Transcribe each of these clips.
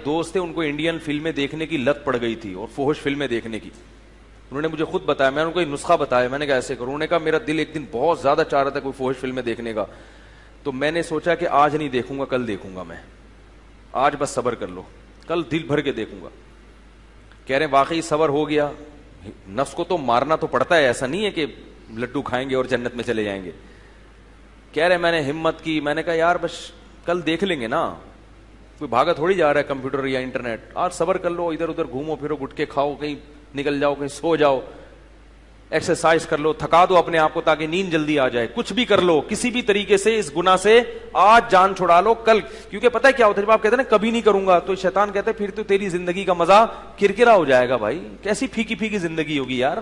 دوست تھے, ان کو انڈین فلمیں دیکھنے کی لت پڑ گئی تھی اور فحش فلمیں دیکھنے کی. انہوں نے مجھے خود بتایا, میں نے ان کو ایک نسخہ بتایا, میں نے کہا ایسے کرو. انہوں نے کہا میرا دل ایک دن بہت زیادہ چاہ رہا تھا کوئی فحش فلمیں دیکھنے کا, تو میں نے سوچا کہ آج نہیں دیکھوں گا, کل دیکھوں گا. میں آج بس صبر کر لو, کل دل بھر کے دیکھوں گا. کہہ رہے ہیں واقعی صبر ہو گیا. نفس کو تو مارنا تو پڑتا ہے, ایسا نہیں ہے کہ لڈو کھائیں گے اور جنت میں چلے جائیں گے. کہہ رہے میں نے ہمت کی, میں نے کہا یار بس کل دیکھ لیں گے نا, کوئی بھاگا تھوڑی جا رہا ہے کمپیوٹر یا انٹرنیٹ. آج صبر کر لو, ادھر ادھر گھومو پھرو, گٹکے کھاؤ, کہیں نکل جاؤ, کہیں سو جاؤ, ایکسرسائز کر لو, تھکا دو اپنے آپ کو تاکہ نیند جلدی آ جائے. کچھ بھی کر لو, کسی بھی طریقے سے اس گناہ سے آج جان چھڑا لو کل. کیونکہ پتہ ہے کیا ہوتا ہے, جب آپ کہتے ہیں نا کبھی نہیں کروں گا, تو شیطان کہتا ہے پھر تو تیری زندگی کا مزہ کرکرا ہو جائے گا. بھائی کیسی پھیکی پھیکی زندگی ہوگی یار.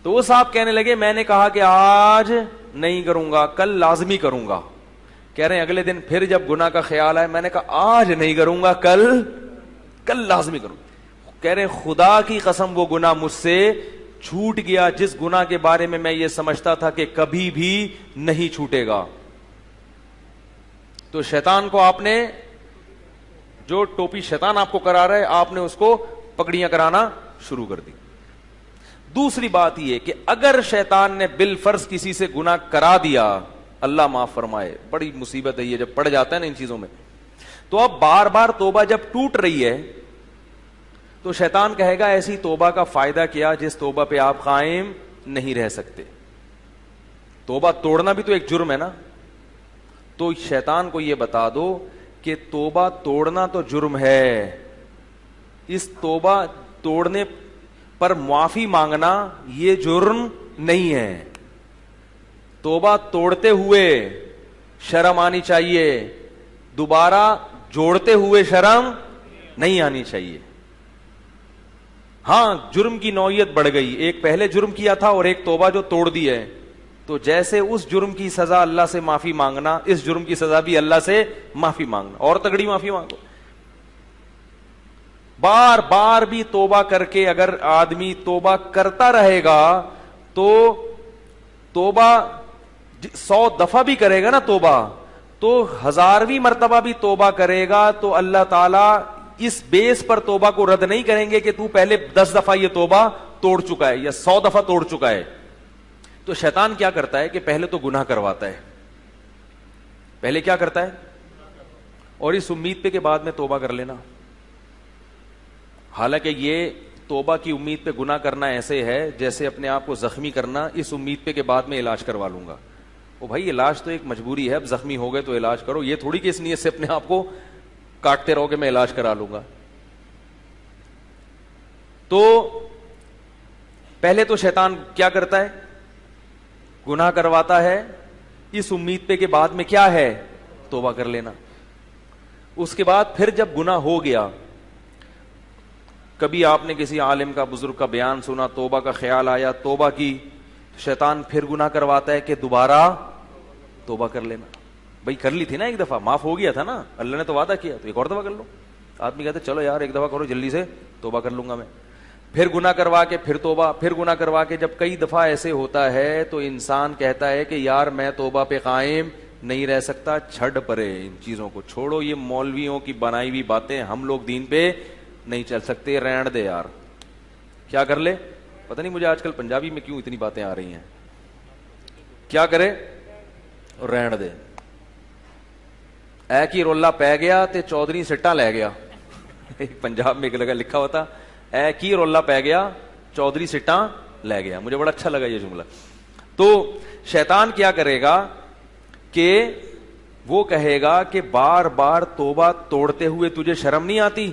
تو وہ صاحب کہنے لگے میں نے کہا کہ آج نہیں کروں گا, کل لازمی کروں گا. کہہ رہے ہیں اگلے دن پھر جب گناہ کا خیال آئے, میں نے کہا آج نہیں کروں گا, کل لازمی کروں. کہہ رہے ہیں خدا کی قسم وہ گناہ مجھ سے چھوٹ گیا جس گناہ کے بارے میں میں یہ سمجھتا تھا کہ کبھی بھی نہیں چھوٹے گا. تو شیطان کو آپ نے, جو ٹوپی شیطان آپ کو کرا رہا ہے, آپ نے اس کو پگڑیاں کرانا شروع کر دی. دوسری بات یہ کہ اگر شیطان نے بالفرض کسی سے گناہ کرا دیا, اللہ معاف فرمائے, بڑی مصیبت ہے یہ جب پڑ جاتا ہے نا ان چیزوں میں, تو اب بار بار توبہ جب ٹوٹ رہی ہے تو شیطان کہے گا ایسی توبہ کا فائدہ کیا جس توبہ پہ آپ قائم نہیں رہ سکتے. توبہ توڑنا بھی تو ایک جرم ہے نا. تو شیطان کو یہ بتا دو کہ توبہ توڑنا تو جرم ہے, اس توبہ توڑنے پر معافی مانگنا یہ جرم نہیں ہے. توبہ توڑتے ہوئے شرم آنی چاہیے, دوبارہ جوڑتے ہوئے شرم نہیں آنی چاہیے. ہاں جرم کی نوعیت بڑھ گئی, ایک پہلے جرم کیا تھا اور ایک توبہ جو توڑ دی ہے, تو جیسے اس جرم کی سزا اللہ سے معافی مانگنا, اس جرم کی سزا بھی اللہ سے معافی مانگنا, اور تگڑی معافی مانگو. بار بار بھی توبہ کر کے اگر آدمی توبہ کرتا رہے گا تو توبہ 100 دفعہ بھی کرے گا نا توبہ, تو 1000ویں مرتبہ بھی توبہ کرے گا تو اللہ تعالیٰ اس بیس پر توبہ کو رد نہیں کریں گے کہ تو پہلے 10 دفعہ یہ توبہ توڑ چکا ہے یا 100 دفعہ توڑ چکا ہے. تو شیطان کیا کرتا ہے کہ پہلے تو گناہ کرواتا ہے, پہلے کیا کرتا ہے, اور اس امید پہ کہ بعد میں توبہ کر لینا. حالانکہ یہ توبہ کی امید پہ گناہ کرنا ایسے ہے جیسے اپنے آپ کو زخمی کرنا اس امید پہ کہ بعد میں علاج کروا لوں گا. او بھائی علاج تو ایک مجبوری ہے, اب زخمی ہو گئے تو علاج کرو, یہ تھوڑی کہ اس نیت سے اپنے آپ کو کاٹتے رہو کہ میں علاج کرا لوں گا. تو پہلے تو شیطان کیا کرتا ہے, گناہ کرواتا ہے اس امید پہ کہ بعد میں کیا ہے, توبہ کر لینا. اس کے بعد پھر جب گناہ ہو گیا, کبھی آپ نے کسی عالم کا, بزرگ کا بیان سنا, توبہ کا خیال آیا, توبہ کی, شیطان پھر گناہ کرواتا ہے کہ دوبارہ توبہ کر لینا. بھائی کر لی تھی نا ایک دفعہ, معاف ہو گیا تھا نا, اللہ نے تو وعدہ کیا, تو ایک اور دفعہ کر لو. آدمی کہتے چلو یار ایک دفعہ کرو جلدی سے, توبہ کر لوں گا میں. پھر گناہ کروا کے پھر توبہ, پھر گناہ کروا کے جب کئی دفعہ ایسے ہوتا ہے تو انسان کہتا ہے کہ یار میں توبہ پہ قائم نہیں رہ سکتا, چھڑ پرے ان چیزوں کو, چھوڑو یہ مولویوں کی بنائی ہوئی باتیں, ہم لوگ دین پہ نہیں چل سکتے, رہن دے یار. کیا کر لے, پتہ نہیں مجھے آج کل پنجابی میں کیوں اتنی باتیں آ رہی ہیں, کیا کرے, رہن دے. اے کی رولا پہ گیا تے چودھری سٹا لے گیا. پنجاب میں ایک لگا لکھا ہوتا, اے کی رولا پہ گیا چودھری سٹا لے گیا. مجھے بڑا اچھا لگا یہ جملہ. تو شیطان کیا کرے گا کہ وہ کہے گا کہ بار بار توبہ توڑتے ہوئے تجھے شرم نہیں آتی,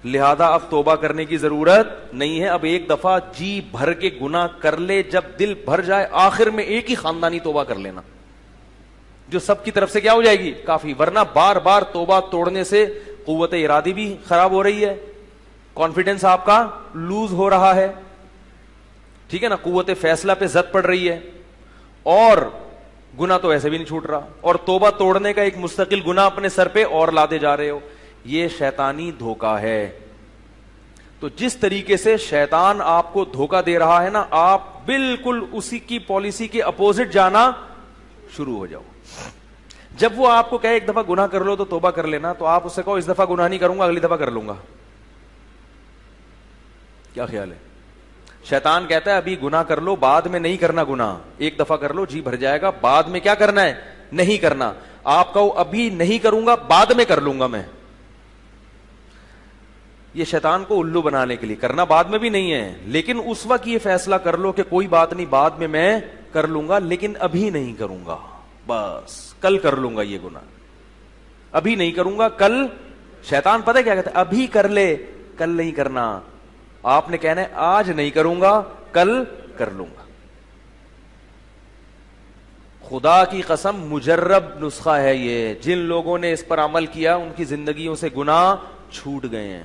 لہذا اب توبہ کرنے کی ضرورت نہیں ہے, اب ایک دفعہ جی بھر کے گناہ کر لے, جب دل بھر جائے آخر میں ایک ہی خاندانی توبہ کر لینا جو سب کی طرف سے کیا ہو جائے گی, کافی. ورنہ بار بار توبہ توڑنے سے قوت ارادی بھی خراب ہو رہی ہے, کانفیڈنس آپ کا لوز ہو رہا ہے, ٹھیک ہے نا, قوت فیصلہ پہ زد پڑ رہی ہے, اور گناہ تو ایسے بھی نہیں چھوٹ رہا, اور توبہ توڑنے کا ایک مستقل گناہ اپنے سر پہ اور لاتے جا رہے ہو. یہ شیطانی دھوکہ ہے. تو جس طریقے سے شیطان آپ کو دھوکہ دے رہا ہے نا, آپ بالکل اسی کی پالیسی کے اپوزٹ جانا شروع ہو جاؤ. جب وہ آپ کو کہے ایک دفعہ گناہ کر لو تو توبہ کر لینا, تو آپ اس سے کہو اس دفعہ گناہ نہیں کروں گا, اگلی دفعہ کر لوں گا. کیا خیال ہے؟ شیطان کہتا ہے ابھی گناہ کر لو, بعد میں نہیں کرنا گناہ, ایک دفعہ کر لو جی بھر جائے گا, بعد میں کیا کرنا ہے, نہیں کرنا. آپ کہو ابھی نہیں کروں گا, بعد میں کر لوں گا میں. یہ شیطان کو الو بنانے کے لیے, کرنا بعد میں بھی نہیں ہے, لیکن اس وقت یہ فیصلہ کر لو کہ کوئی بات نہیں, بعد میں کر لوں گا, لیکن ابھی نہیں کروں گا, بس کل کر لوں گا یہ گناہ, ابھی نہیں کروں گا کل. شیطان پتہ کیا کہتا ہے, ابھی کر لے, کل نہیں کرنا. آپ نے کہنا ہے آج نہیں کروں گا, کل کر لوں گا. خدا کی قسم مجرب نسخہ ہے یہ, جن لوگوں نے اس پر عمل کیا ان کی زندگیوں سے گناہ چھوٹ گئے ہیں.